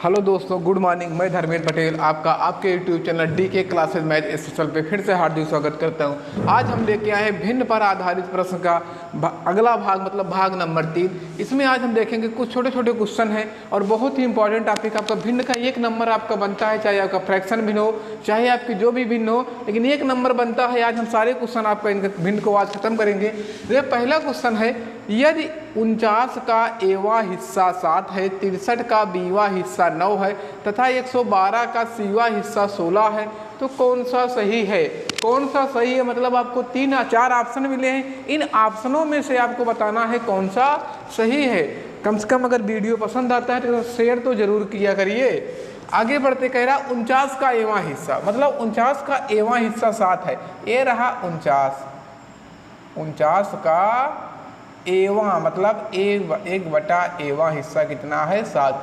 Hello दोस्तों, good morning. मैं धर्मेंद्र पटेल आपका आपके यूट्यूब चैनल डी के क्लासेज मैथ स्पेशल पे फिर से हार्दिक स्वागत करता हूं। आज हम लेके आए हैं भिन्न पर आधारित प्रश्न का अगला भाग, मतलब भाग नंबर 3। इसमें आज हम देखेंगे कुछ छोटे छोटे क्वेश्चन हैं और बहुत ही इंपॉर्टेंट टॉपिक। आपका भिन्न का 1 नंबर आपका बनता है, चाहे आपका फ्रैक्शन भिन्न हो, चाहे आपकी जो भी भिन्न हो, लेकिन 1 नंबर बनता है। आज हम सारे क्वेश्चन आपका इनके भिन्न को आज खत्म करेंगे। ये पहला क्वेश्चन है, यदि 49 का एवा हिस्सा 7 है, 63 का बीवा हिस्सा 9 है तथा 112 का सीवा हिस्सा 16 है, तो कौन सा सही है? कौन सा सही है मतलब आपको 4 ऑप्शन मिले हैं। इन ऑप्शनों में से आपको बताना है कौन सा सही है। कम से कम अगर वीडियो पसंद आता है तो शेयर तो जरूर किया करिए। आगे बढ़ते कह रहा 49 का एवा हिस्सा, मतलब 49 का एवा हिस्सा 7 है। ये रहा 49 का एवा, मतलब 1/एवा हिस्सा कितना है? 7।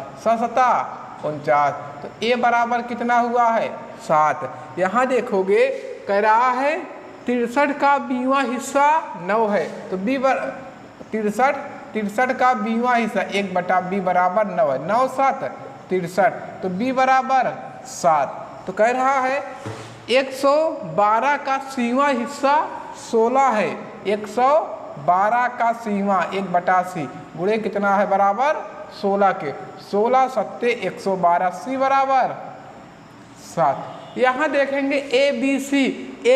49, तो ए बराबर कितना हुआ है? 7। यहाँ देखोगे कह रहा है 63 का बीवा हिस्सा 9 है, तो बी 63 का बीवा हिस्सा 1/बी बराबर 9 है। 9 7 63, तो बी बराबर 7। तो कह रहा है 112 का सीवा हिस्सा 16 है। 112 का सीवा 1/सी गुणे कितना है? बराबर 16 के। 16 7 112, सी बराबर 7। यहाँ देखेंगे ए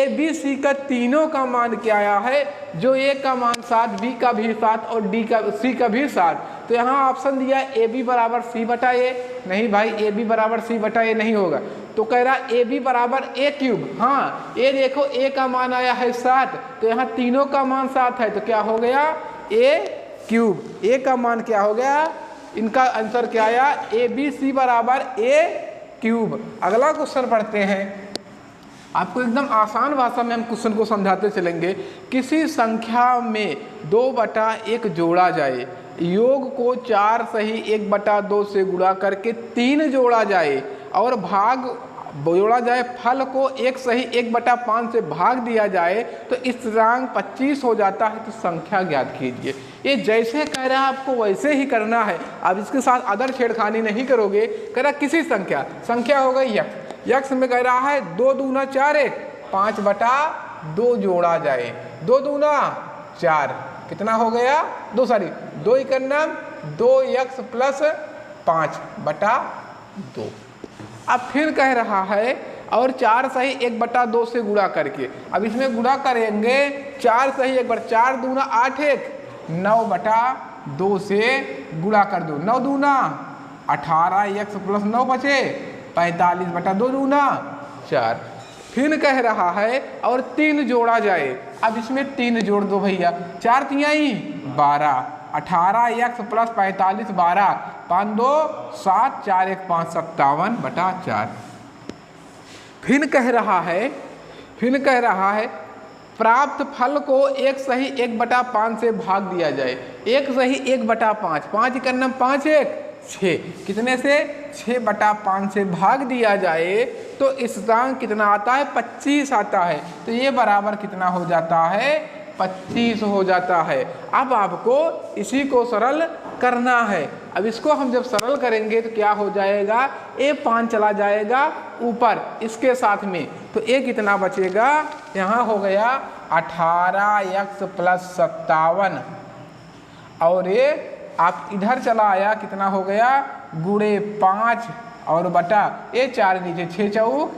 बी सी का तीनों का मान क्या आया है? जो ए का मान 7, बी का भी 7 और सी का भी 7। तो यहाँ ऑप्शन दिया ए बी बराबर सी बटा ए। नहीं भाई, ए बी बराबर सी बटा ए नहीं होगा। तो कह रहा ए बी बराबर ए क्यूब। हाँ, ये देखो ए का मान आया है 7, तो यहाँ तीनों का मान 7 है, तो क्या हो गया? ए क्यूब। ए का मान क्या हो गया? इनका आंसर क्या आया? ए बी सी बराबर ए क्यूब। अगला क्वेश्चन पढ़ते हैं। आपको एकदम आसान भाषा में हम क्वेश्चन को समझाते चलेंगे। किसी संख्या में 2/1 जोड़ा जाए, योग को 4 सही 1/2 से गुणा करके 3 जोड़ा जाए और भाग जोड़ा जाए, फल को 1 सही 1/5 से भाग दिया जाए तो स्थिरांक 25 हो जाता है। तो संख्या ज्ञात कीजिए। ये जैसे कह रहा है आपको वैसे ही करना है। अब इसके साथ अदर छेड़खानी नहीं करोगे। कह रहा किसी संख्या हो गई यक्स में कह रहा है 2 दूना 4 1 5/2 जोड़ा जाए। 2 दूना 4 कितना हो गया? 2 1 2x प्लस 5/2। अब फिर कह रहा है और 4 सही 1/2 से गुणा करके। अब इसमें गुणा करेंगे 4 सही 4 दूना 8 1 9/2 से गुणा कर दो। 9 दूना 18 x प्लस 9 बचे 45/2 दूना 4। फिर कह रहा है और 3 जोड़ा जाए। अब इसमें 3 जोड़ दो भैया। 4 तिहाई 12, 18x प्लस 45 12, 5 2 7, 4 1 5 57/4। फिर कह रहा है प्राप्त फल को 1 सही 1/5 से भाग दिया जाए। 1 सही 1/5, 5 1 5 1 6, कितने से? 6/5 से भाग दिया जाए तो स्थिरांक कितना आता है? 25 आता है। तो ये बराबर कितना हो जाता है? 25 हो जाता है। अब आपको इसी को सरल करना है। अब इसको हम जब सरल करेंगे तो क्या हो जाएगा? ए 5 चला जाएगा ऊपर इसके साथ में, तो ए कितना बचेगा? यहाँ हो गया 18x प्लस 57 और ये आप इधर चला आया, कितना हो गया? गुणे 5 और बटा ये 4 नीचे 6 चौक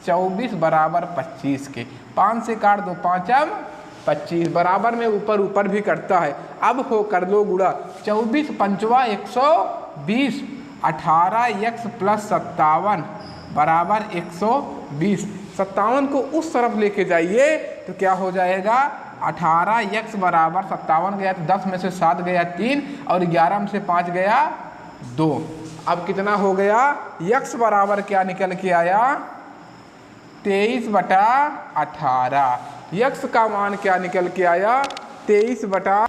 24 बराबर 25 के। 5 से काट दो 5 25 बराबर में ऊपर भी कटता है। अब हो कर लो गुणा 24 पंचवा 120, 18x प्लस 57 बराबर 120। 57 को उस तरफ लेके जाइए तो क्या हो जाएगा? 18x बराबर 57 गया तो 10 में से 7 गया 3 और 11 में से 5 गया 2। अब कितना हो गया? x बराबर क्या निकल के आया? 23/18। x का मान क्या निकल के आया? 23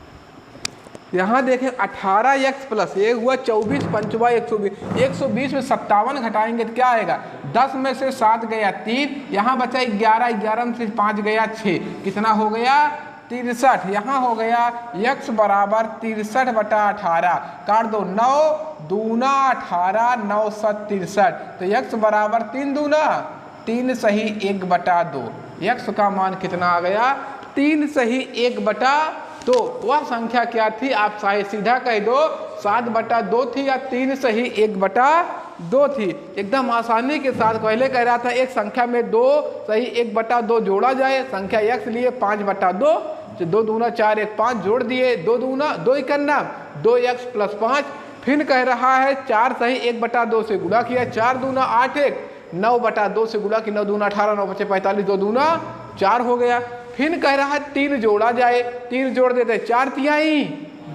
यहाँ देखें 18x प्लस ये हुआ 24 पंचवा 120। 120 में 57 घटाएंगे तो क्या आएगा? 10 में से 7 गया 3, यहाँ बचा 11, 11 में से 5 गया 6, कितना हो गया? 63, यहाँ हो गया x बराबर 63/18, काट दो 9 दूना 18, 9 7 63, तो x बराबर 3 दूना 3 सही 1/2, x का मान कितना आ गया 3 सही 1/2। वह संख्या क्या थी, आप सीधा कह दो 7/2 थी या 3 सही 1/2 थी। एकदम आसानी के साथ पहले कह रहा था एक संख्या में 2 सही 1/2 जोड़ा जाए, संख्या x लिए 5/2, 2 दूना 4 1 5 जोड़ दिए, 2 दूना 2 इकन्ना 2x + 5, फिर कह रहा है 4 सही 1/2 से गुणा किया, 4 दूना 8 1 9/2 से गुणा की, 9 दूना 18 9 5 45, 2 दूना 4 हो गया। फिर कह रहा है 3 जोड़ा जाए, 3 जोड़ देते 4 तिहाई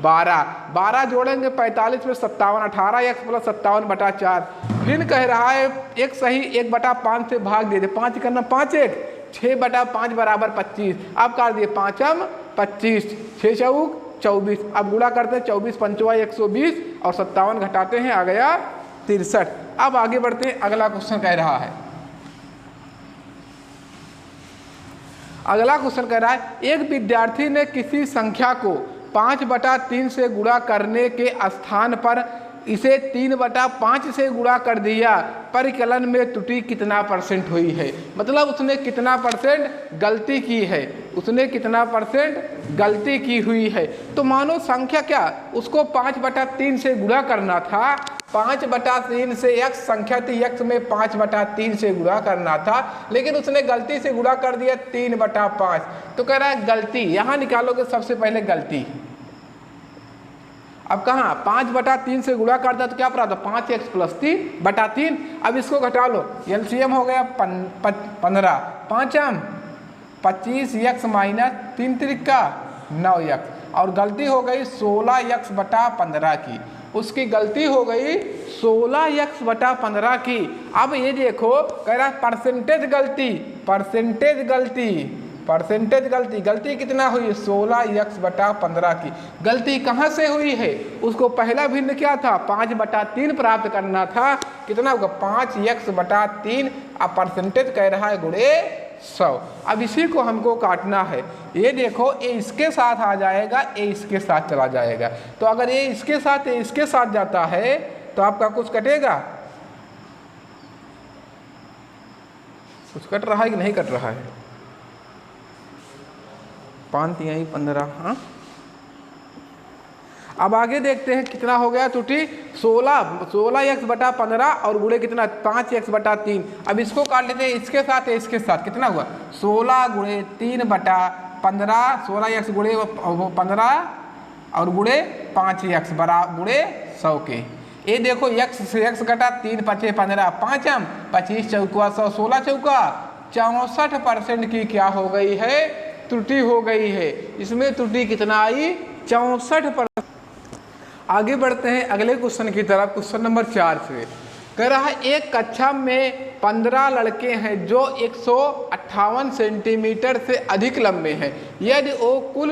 12, 12 जोड़ेंगे 45 में 57, 18x + 57/4। फिर कह रहा है एक सही 1/5 से भाग दे दे, 5 करना 5 1 6/5 बराबर 25, अब काट दिए 5m 25, 6 चौक 24, अब गुणा करते हैं 24 पंचवा 120 और 57 घटाते हैं आ गया 63। अब आगे बढ़ते हैं, अगला क्वेश्चन कह रहा है, अगला क्वेश्चन कह रहा है एक विद्यार्थी ने किसी संख्या को 5/3 से गुणा करने के स्थान पर इसे 3/5 से गुणा कर दिया, परिकलन में त्रुटि कितना % हुई है। मतलब उसने कितना % गलती की है, उसने कितना % गलती की हुई है। तो मानो संख्या क्या, उसको 5/3 से गुणा करना था, 5/3 से x संख्या थी, x में 5/3 से गुणा करना था, लेकिन उसने गलती से गुणा कर दिया 3/5। तो कह रहा है गलती यहाँ निकालोगे, सबसे पहले गलती। अब कहाँ 5/3 से गुणा करता तो क्या पड़ा था 5x + 3/3। अब इसको घटा लो, एलसीएम हो गया 15, 5m 25x - 3 त्रिका 9x, और गलती हो गई 16x/15 की, उसकी गलती हो गई 16x/15 की। अब ये देखो कह रहा है परसेंटेज गलती, परसेंटेज गलती, परसेंटेज गलती, गलती कितना हुई 16x/15 की। गलती कहाँ से हुई है, उसको पहला भिन्न क्या था 5/3 प्राप्त करना था, कितना होगा 5x/3, अब परसेंटेज कह रहा है गुणे 100। अब इसी को हमको काटना है, ये देखो ये इसके साथ आ जाएगा, ये इसके साथ चला जाएगा, तो अगर ये इसके साथ जाता है तो आपका कुछ कटेगा, कुछ कट रहा है कि नहीं कट रहा है, 5 तिहाई 15। हाँ अब आगे देखते हैं कितना हो गया त्रुटि 16x/15 और गुणे कितना 5x/3। अब इसको काट लेते हैं इसके साथ, इसके साथ कितना हुआ 16 गुणे 3/15, 16x गुणे 15 और गुणे 5x बराबर गुणे 100 के। ये देखो x से x घटा 3 5 15, 5m 25 चौका 100, 16 चौका 64% की क्या हो गई है त्रुटि हो गई है। इसमें त्रुटि कितना आई 64%। आगे बढ़ते हैं अगले क्वेश्चन की तरफ, क्वेश्चन नंबर 4 से कह रहा है एक कक्षा में 15 लड़के हैं जो 158 सेंटीमीटर से अधिक लंबे हैं, यदि वो कुल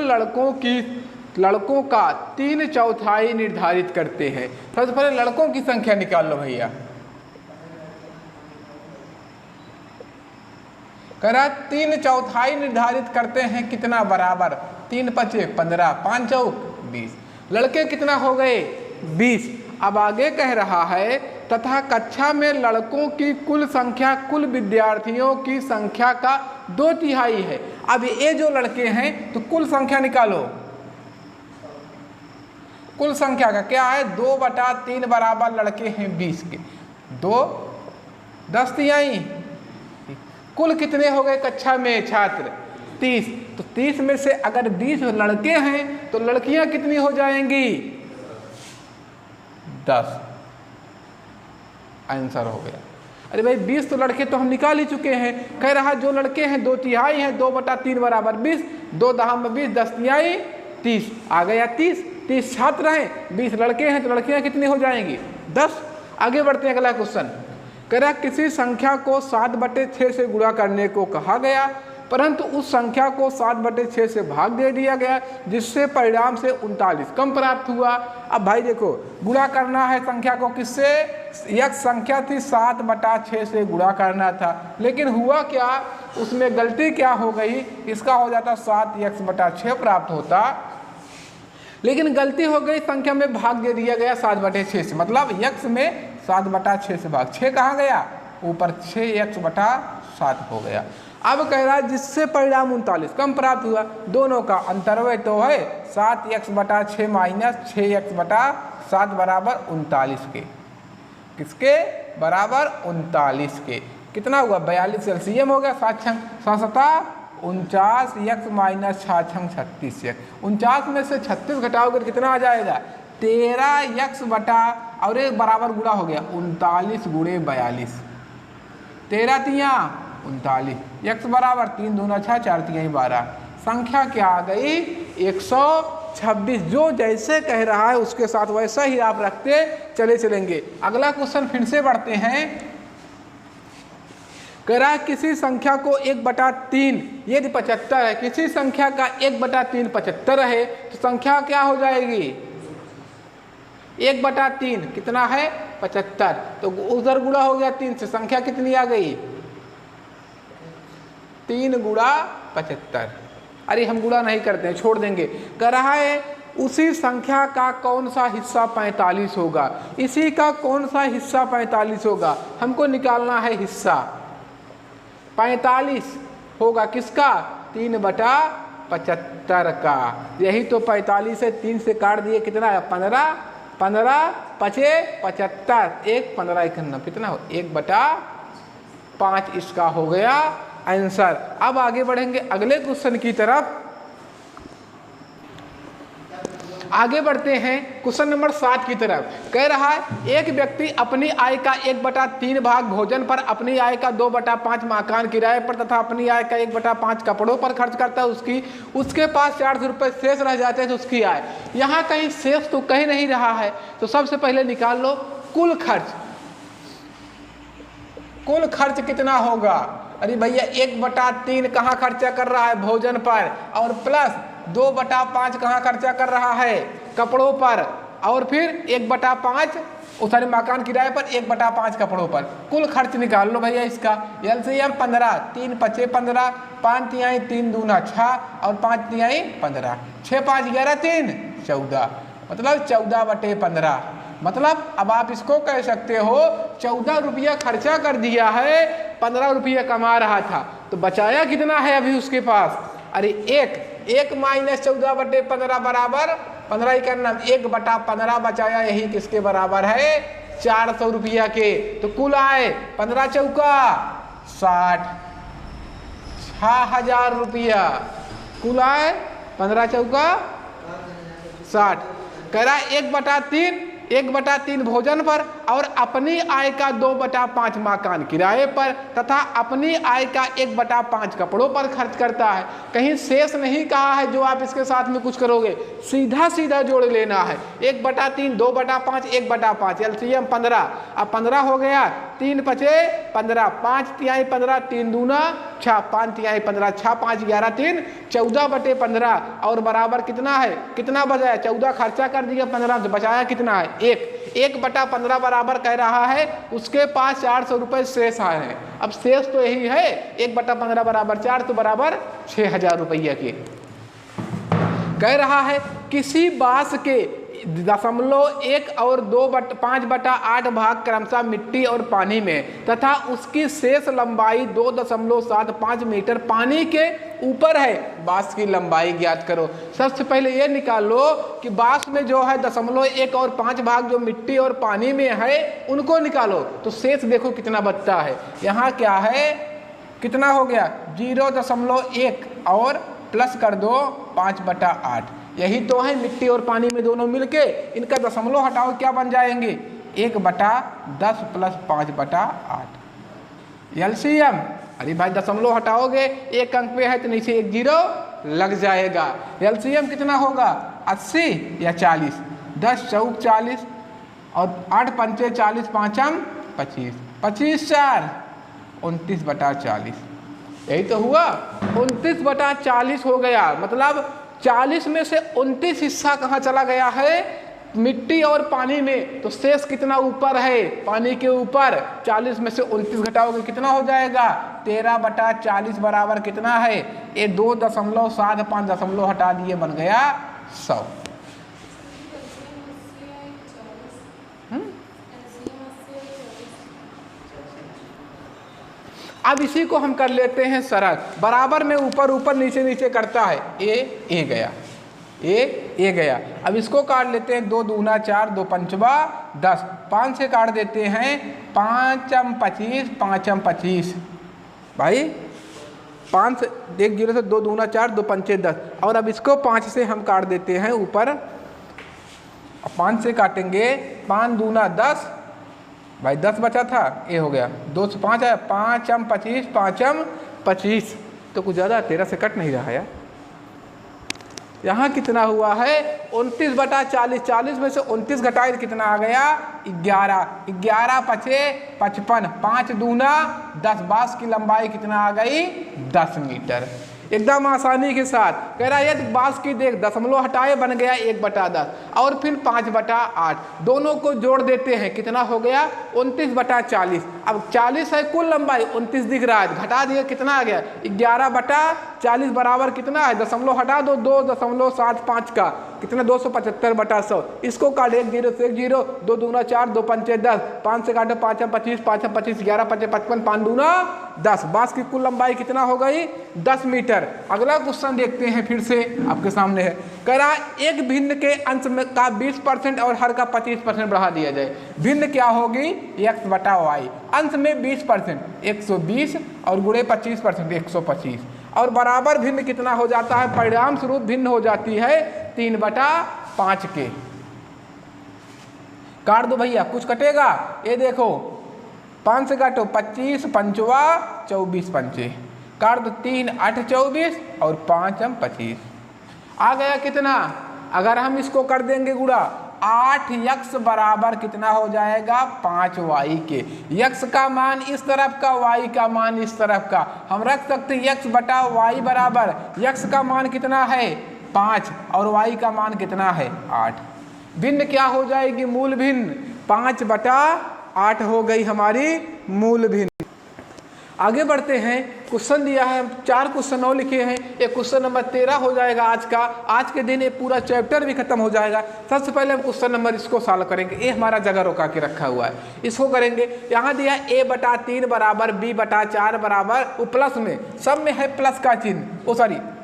लड़कों का 3/4 निर्धारित करते हैं। सबसे पहले लड़कों की संख्या निकाल लो भैया। कह रहा 3/4 निर्धारित करते हैं, कितना बराबर 3 5 15, 5 चौक 20, लड़के कितना हो गए 20। अब आगे कह रहा है तथा कक्षा में लड़कों की कुल संख्या कुल विद्यार्थियों की संख्या का 2/3 है। अब ये जो लड़के हैं तो कुल संख्या निकालो, कुल संख्या का क्या है 2/3 बराबर लड़के हैं 20 के, 2 10 तिहाई, कुल कितने हो गए कक्षा में छात्र 30, तो 30 में से अगर 20 लड़के हैं तो लड़कियां कितनी हो जाएंगी 10। आंसर हो गया। अरे भाई 20 तो लड़के तो हम निकाल ही चुके हैं। कह रहा जो लड़के हैं 2/3 हैं, 2/3 बराबर 20, 2 10 20, 10 तिहाई 30 आ गया 30 छात्र हैं, 20 लड़के हैं तो लड़कियां कितनी हो जाएंगी 10। आगे बढ़ते हैं अगला क्वेश्चन। कह रहा किसी संख्या को 7/6 से गुणा करने को कहा गया, परंतु उस संख्या को 7/6 से भाग दे दिया गया, जिससे परिणाम से 39 कम प्राप्त हुआ। अब भाई देखो गुणा करना है संख्या को किससे, एक संख्या थी 7/6 से गुणा करना था, लेकिन हुआ क्या उसमें गलती क्या हो गई, इसका हो जाता 7x/6 प्राप्त होता, लेकिन गलती हो गई संख्या में भाग दे दिया गया 7/6 से, मतलब x में 7/6 से भाग, 6 कहाँ गया ऊपर, 6x/7 हो गया। अब कह रहा है जिससे परिणाम 39 कम प्राप्त हुआ, दोनों का अंतर्वय तो है 7x/6 माइनस 6x/7 बराबर 39 के, किसके बराबर 39 के, कितना हुआ 42 एलसीएम हो गया, 7 छंग 49 x माइनस 6 छंग 36 x, 49 में से 36 घटाओगे तो कितना आ जाएगा 13x बटा और एक बराबर गुणा हो गया 39 गुणे 42, 13 तिया 39, x बराबर 3 दूना 6 4 तिया 12, संख्या क्या आ गई 126। जो जैसे कह रहा है उसके साथ वैसा ही आप रखते चले चलेंगे। अगला क्वेश्चन फिर से बढ़ते हैं। कह रहा है किसी संख्या को 1/3 यदि 75 है, किसी संख्या का 1/3 75 है तो संख्या क्या हो जाएगी 1/3 कितना है 75, तो उधर गुणा हो गया 3 से, संख्या कितनी आ गई 3 गुणा 75। अरे हम गुणा नहीं करते हैं, छोड़ देंगे। कह रहा है उसी संख्या का कौन सा हिस्सा 45 होगा, इसी का कौन सा हिस्सा 45 होगा, हमको निकालना है हिस्सा 45 होगा किसका 3/75 का, यही तो 45 है, 3 से काट दिए कितना है 15, 15 5 75, 1 15 91 कितना हो 1/5 इसका हो गया आंसर। अब आगे बढ़ेंगे अगले क्वेश्चन की तरफ। आगे बढ़ते हैं क्वेश्चन नंबर 7 की तरफ। कह रहा है एक व्यक्ति अपनी आय का 1/3 भाग भोजन पर, अपनी आय का 2/5 मकान किराए पर तथा अपनी आय का 1/5 कपड़ों पर खर्च करता है। उसके पास 400 रुपये शेष रह जाते हैं तो उसकी आय, यहाँ कहीं शेष तो कहीं नहीं रहा है, तो सबसे पहले निकाल लो कुल खर्च। कुल खर्च कितना होगा, अरे भैया 1/3 कहाँ खर्चा कर रहा है भोजन पर, और प्लस 2/5 कहाँ खर्चा कर रहा है कपड़ों पर, और फिर 1/5 सॉरी मकान किराए पर, 1/5 कपड़ों पर। कुल खर्च निकाल लो भैया इसका। एलसीएम 15, 3 5 15, 5 तिहाई 3 दूना 6 और 5 तिहाई 15, 6 5 11 3 14, मतलब 14/15। मतलब अब आप इसको कह सकते हो 14 रुपया खर्चा कर दिया है, 15 रुपया कमा रहा था, तो बचाया कितना है अभी उसके पास, अरे 1 माइनस 14/15 बराबर 15 ही करना, 1/15 बचाया, यही किसके बराबर है 400 रुपया के। तो कुल आए 15 चौका 60, 6000 रुपया कुल आए, 15 चौका 60। कह रहा 1/3 भोजन पर और अपनी आय का 2/5 मकान किराए पर तथा अपनी आय का 1/5 कपड़ों पर खर्च करता है। कहीं शेष नहीं कहा है जो आप इसके साथ में कुछ करोगे, सीधा सीधा जोड़ लेना है। 1/3 2/5 1/5 एलसीएम 15, अब 15 हो गया, 3 5 15, 5 तिहाई 15, 3 दूना 6, 5 तिहाई 15, 6 5 11 3 14/15 और बराबर कितना है, कितना बचाया 14 खर्चा कर दिया, 15 से बचाया कितना है 1/15 बराबर कह रहा है उसके पास 400 रुपये शेष आए हैं। अब शेष तो यही है 1/15 बराबर 4, तो बराबर 6000 रुपये के। कह रहा है किसी बांस के 0.1 और 5/8 भाग क्रमशः मिट्टी और पानी में तथा उसकी शेष लंबाई 2.75 मीटर पानी के ऊपर है। बांस की लंबाई ज्ञात करो। सबसे पहले ये निकाल लो कि बांस में जो है 0.1 और 5 भाग जो मिट्टी और पानी में है उनको निकालो, तो शेष देखो कितना बचता है। यहाँ क्या है, कितना हो गया 0.1 और प्लस कर दो 5/8, यही तो है मिट्टी और पानी में दोनों मिलके, इनका दशमलव हटाओ क्या बन जाएंगे 1/10 प्लस 5/8 एलसीएम। अरे भाई दशमलव हटाओगे, एक अंक पे है तो नीचे 1 0 लग जाएगा। एलसीएम कितना होगा 80 या 40, 10 चौक 40 और 8 पंचे 40, 5 25, 25 4 29/40, यही तो हुआ 29/40 हो गया। मतलब 40 में से 29 हिस्सा कहाँ चला गया है मिट्टी और पानी में, तो शेष कितना ऊपर है पानी के ऊपर। 40 में से 29 घटाओगे कितना हो जाएगा 13/40 बराबर कितना है, ये 2.75 दशमलव हटा दिए, बन गया 100। अब इसी को हम कर लेते हैं सरल, बराबर में ऊपर ऊपर नीचे नीचे करता है, ए गया, ए गया। अब इसको काट लेते हैं, 2 दूना 4, 2 पंचवा 10, 5 से काट देते हैं, 5 25, 5 25 भाई 5 से 1 0 से 2 दूना 4, 2 पंचे 10। और अब इसको 5 से हम काट देते हैं ऊपर, 5 से काटेंगे, 5 दूना 10 भाई 10 बचा था, ये हो गया 2 से 5 आया, 5 25, 5 25 तो कुछ ज़्यादा 13 से कट नहीं रहा यार। यहाँ कितना हुआ है 29/40, 40 में से 29 घटाए कितना आ गया 11, 11 पचे 55, 5 दूना 10, बांस की लंबाई कितना आ गई 10 मीटर। एकदम आसानी के साथ कह रहा है यदि बांस की देख दशमलव हटाए बन गया 1/10 और फिर 5/8, दोनों को जोड़ देते हैं कितना हो गया 29/40। अब 40 है कुल लंबाई, 29 दिख रहा है, घटा दिया कितना आ गया 11/40 बराबर कितना है, दशमलव हटा दो 2.75 का कितना 275/100। इसको काट 1 0 से 1 0, 2 दूना 4, 2 पंचे 10, 5 से काटो 5 25, 5 25, 11 पंचे 55, 5 दूना 10, बांस की कुल लंबाई कितना हो गई 10 मीटर। अगला क्वेश्चन देखते हैं, फिर से आपके सामने है, कह रहा एक भिन्न के अंश में का 20% और हर का 25% बढ़ा दिया जाए, भिन्न क्या होगी x/y, अंश में 20% 120 और गुणे 25% 125 और बराबर भिन्न कितना हो जाता है, परिणाम स्वरूप भिन्न हो जाती है 3/5 के। काट दो भैया, कुछ कटेगा, ये देखो 5 से काटो 25 पंचवा 24 पंचे, काट दो 3 8 24 और 5 25 आ गया कितना। अगर हम इसको कर देंगे गुणा 8x बराबर कितना हो जाएगा 5y के, x का मान इस तरफ का, y का मान इस तरफ का, हम रख सकते हैं x/y बराबर x का मान कितना है 5 और y का मान कितना है 8। भिन्न क्या हो जाएगी मूल भिन्न, 5/8 हो गई हमारी मूल भिन्न। आगे बढ़ते हैं, क्वेश्चन दिया है, 4 क्वेश्चन और लिखे हैं, ये क्वेश्चन नंबर 13 हो जाएगा आज का। आज के दिन ये पूरा चैप्टर भी खत्म हो जाएगा। सबसे पहले हम क्वेश्चन नंबर इसको सॉल्व करेंगे, ये हमारा जगह रोका के रखा हुआ है, इसको करेंगे। यहाँ दिया a/3 बराबर b/4 बराबर, वो प्लस में, सब में है प्लस का चिन्ह,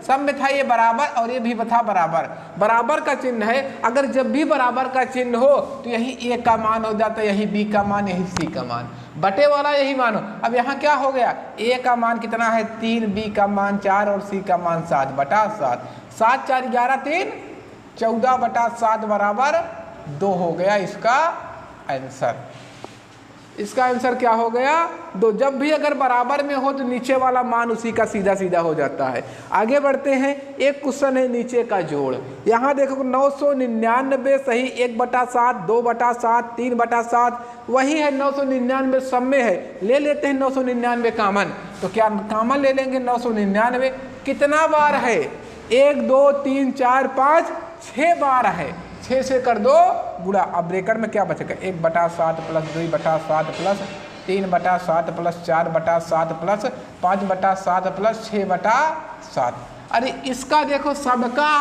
सब में था ये बराबर और ये भी था बराबर, बराबर का चिन्ह है। अगर जब भी बराबर का चिन्ह हो तो यही a का मान हो जाता है, यही b का मान, यही c का मान, बटे वाला यही मानो। अब यहाँ क्या हो गया, a का मान कितना है 3, b का मान 4 और c का मान 7/7, 7 4 11 3 14/7 बराबर 2 हो गया इसका आंसर। इसका आंसर क्या हो गया 2। जब भी अगर बराबर में हो तो नीचे वाला मान उसी का सीधा सीधा हो जाता है। आगे बढ़ते हैं, एक क्वेश्चन है नीचे का जोड़। यहाँ देखो 999 सही 1/7, 2/7, 3/7, वही है 999 सब में है, ले लेते हैं 999 कामन। तो क्या कामन ले लेंगे 999, कितना बार है 1 2 3 4 5 6 बार है, 6 से कर दो गुणा। अब ब्रेकर में क्या बचेगा 1/7 plus 2/7 plus 3/7 plus 4/7 plus 5/7 plus 6/7। अरे इसका देखो सबका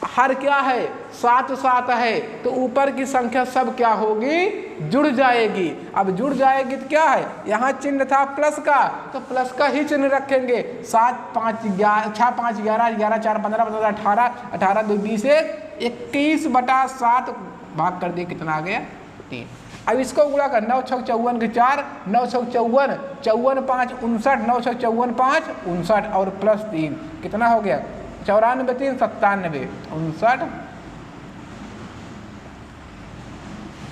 हर क्या है 7 7 है, तो ऊपर की संख्या सब क्या होगी जुड़ जाएगी। अब जुड़ जाएगी तो क्या है, यहाँ चिन्ह था प्लस का तो प्लस का ही चिन्ह रखेंगे। 7 5 11 6 5 11 11 4 15 15 18 18 2 20 21/7 भाग कर दिए, कितना आ गया 3। अब इसको गुणा कर 9 6 54 के 4, 9 6 54 54 5 59, 9 6 54 5 59 और प्लस 3 कितना हो गया 94 3 97 59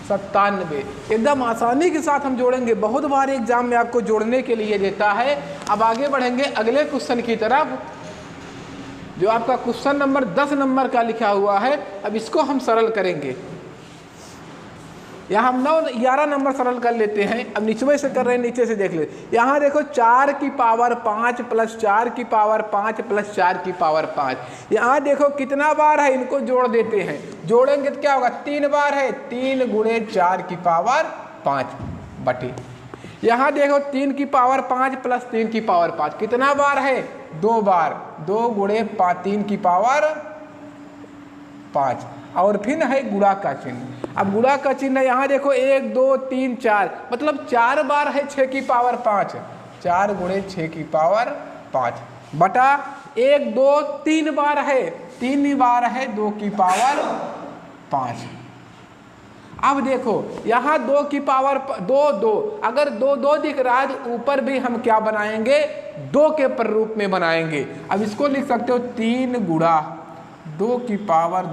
97। एकदम आसानी के साथ हम जोड़ेंगे, बहुत बार एग्जाम में आपको जोड़ने के लिए देता है। अब आगे बढ़ेंगे अगले क्वेश्चन की तरफ, जो आपका क्वेश्चन नंबर 10 नंबर का लिखा हुआ है। अब इसको हम सरल करेंगे। यहाँ हम 11 नंबर सरल कर लेते हैं। अब नीचे से कर रहे हैं, नीचे से देख ले। यहाँ देखो 4 की पावर 5 प्लस 4 की पावर 5 प्लस 4 की पावर 5। यहाँ देखो कितना बार है, इनको जोड़ देते हैं। जोड़ेंगे तो क्या होगा 3 बार है, 3 गुणे 4 की पावर 5 बटे, यहाँ देखो 3 की पावर 5 प्लस 3 की पावर 5 कितना बार है? 2 बार, 2 गुणे 3 की पावर 5 और फिर है गुणा का चिन्ह। अब गुणा का चिन्ह यहाँ देखो 1 2 3 4 मतलब 4 बार है 6 की पावर 5, 4 गुणे 6 की पावर 5 बटा 1 2 3 बार है, 3 बार है 2 की पावर 5। अब देखो यहाँ 2 की पावर 2 2, अगर 2 2 दिख रहा है तो ऊपर भी हम क्या बनाएंगे? 2 के प्रारूप में बनाएंगे। अब इसको लिख सकते हो 3 गुणा 2 की पावर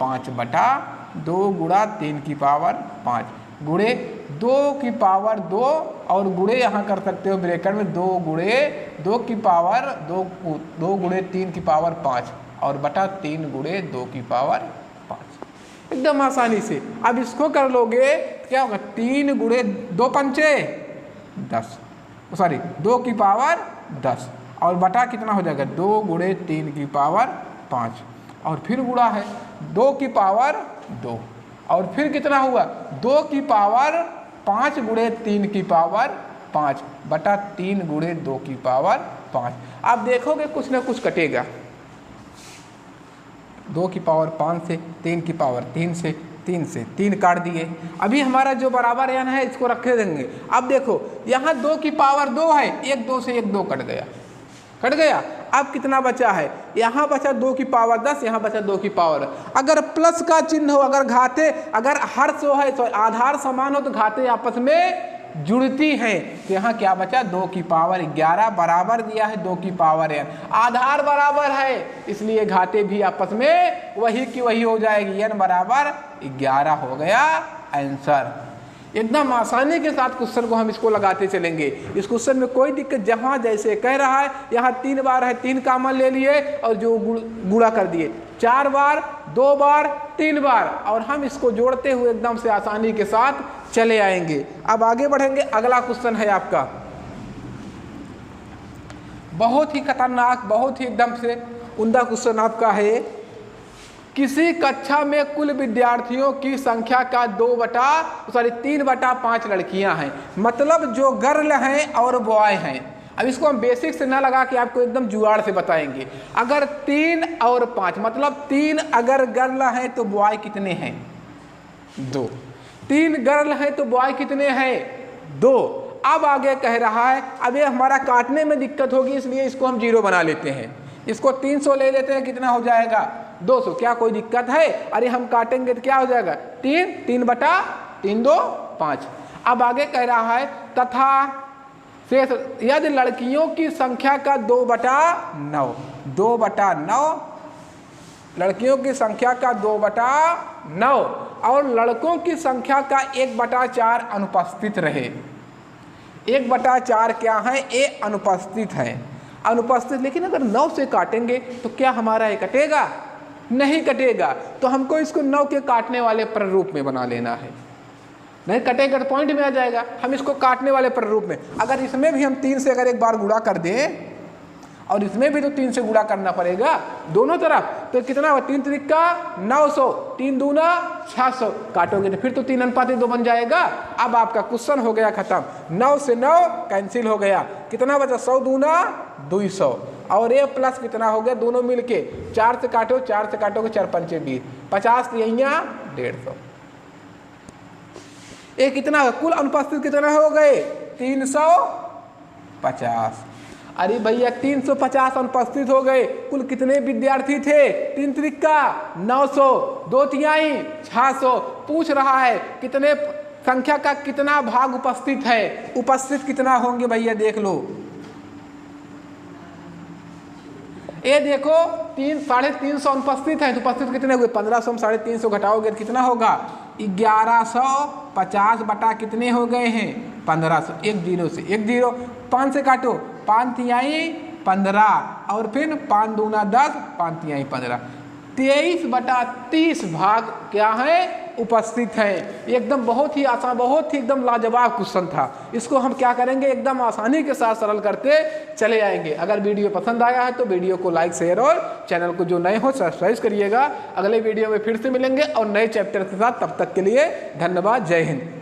5 बटा 2 गुणा 3 की पावर 5 गुणे 2 की पावर 2 और गुणे यहाँ कर सकते हो ब्रैकेट में 2 गुणे 2 की पावर 2 गुणे 3 की पावर 5 और बटा 3 गुणे 2 की पावर 5 एकदम आसानी से। अब इसको कर लोगे क्या होगा? 3 गुणे 2 पंचे 10, सॉरी 2 की पावर 10 और बटा कितना हो जाएगा? 2 गुणे 3 की पावर 5 और फिर गुणा है 2 की पावर 2 और फिर कितना हुआ? 2 की पावर 5 गुणे 3 की पावर 5 बटा 3 गुणे 2 की पावर 5। आप देखोगे कुछ ना कुछ कटेगा, 2 की पावर 5 से, 3 की पावर 3 से, 3 से 3 काट दिए। अभी हमारा जो बराबर यहाँ है इसको रखे देंगे। अब देखो यहाँ 2 की पावर 2 है, 1 2 से 1 2 कट गया, कट गया। अब कितना बचा है? यहाँ बचा 2 की पावर 10, यहाँ बचा 2 की पावर। अगर प्लस का चिन्ह हो, अगर घाते, अगर हर्ष हो है तो आधार समान हो तो घाते आपस में जुड़ती हैं, तो यहाँ क्या बचा? 2 की पावर 11 बराबर दिया है 2 की पावर n, आधार बराबर है इसलिए घाते भी आपस में वही की वही हो जाएगी, n बराबर 11 हो गया आंसर। एकदम आसानी के साथ क्वेश्चन को हम इसको लगाते चलेंगे। इस क्वेश्चन में कोई दिक्कत, जहाँ जैसे कह रहा है यहाँ 3 बार है, 3 कॉमन ले लिए और जो गुणा कर दिए, 4 बार 2 बार 3 बार और हम इसको जोड़ते हुए एकदम से आसानी के साथ चले आएंगे। अब आगे बढ़ेंगे। अगला क्वेश्चन है आपका बहुत ही खतरनाक, बहुत ही एकदम से उम्दा क्वेश्चन आपका है। किसी कक्षा में कुल विद्यार्थियों की संख्या का 3/5 लड़कियां हैं, मतलब जो गर्ल हैं और बॉय हैं। अब इसको हम बेसिक से ना लगा के आपको एकदम जुगाड़ से बताएंगे। अगर 3 और 5 मतलब 3 अगर गर्ल हैं तो बॉय कितने हैं? 2। 3 गर्ल हैं तो बॉय कितने हैं? 2। अब आगे कह रहा है, अब ये हमारा काटने में दिक्कत होगी इसलिए इसको हम 0 बना लेते हैं। इसको 300 ले लेते हैं, कितना हो जाएगा? 200। क्या कोई दिक्कत है? अरे हम काटेंगे तो क्या हो जाएगा? 3 बटा 3 2 5। अब आगे कह रहा है तथा शेष यदि लड़कियों की संख्या का 2/9, 2/9 लड़कियों की संख्या का 2/9 और लड़कों की संख्या का 1/4 अनुपस्थित रहे। 1/4 क्या है? ये अनुपस्थित है, अनुपस्थित। लेकिन अगर 9 से काटेंगे तो क्या हमारा ये कटेगा? नहीं कटेगा। तो हमको इसको 9 के काटने वाले प्रारूप में बना लेना है। नहीं कटेगा तो पॉइंट में आ जाएगा। हम इसको काटने वाले प्रारूप में, अगर इसमें भी हम 3 से अगर एक बार गुणा कर दें और इसमें भी तो 3 से गुणा करना पड़ेगा दोनों तरफ, तो कितना हुआ? 3 त्रिका 900, 3 दूना 600, काटोगे तो फिर तो 3:2 बन जाएगा। अब आपका क्वेश्चन हो गया खत्म। 9 से 9 कैंसिल हो गया, कितना बचा? 100 दूना 200 और ये प्लस कितना हो गया? दोनों मिलके 4 से काटो, 4 से काटोगे 4 पंचे 20, 50 यहाँ 150। ये कितना है? कुल अनुपस्थित कितना हो गए? 350। अरे भैया 350 अनुपस्थित हो गए। कुल कितने विद्यार्थी थे? 3 त्रिका 900, 2 तिहाई 600। पूछ रहा है कितने संख्या का कितना भाग उपस्थित है। उपस्थित कितना होंगे भैया देख लो। ये देखो 350 अनुपस्थित है तो उपस्थित कितने हुए? 1500 में 350 घटाओगे तो कितना होगा? 1150 बटा कितने हो गए हैं? 1500। 1 0 से 1 0, 5 से काटो, 5 तिहाई 15 और फिर 5 दूना 10, 5 तिहाई 15। 23/30 भाग क्या है? उपस्थित है। एकदम बहुत ही आसान, बहुत ही एकदम लाजवाब क्वेश्चन था। इसको हम क्या करेंगे? एकदम आसानी के साथ सरल करते चले आएंगे। अगर वीडियो पसंद आया है तो वीडियो को लाइक शेयर और चैनल को जो नए हो सब्सक्राइब करिएगा। अगले वीडियो में फिर से मिलेंगे और नए चैप्टर के साथ। तब तक के लिए धन्यवाद। जय हिंद।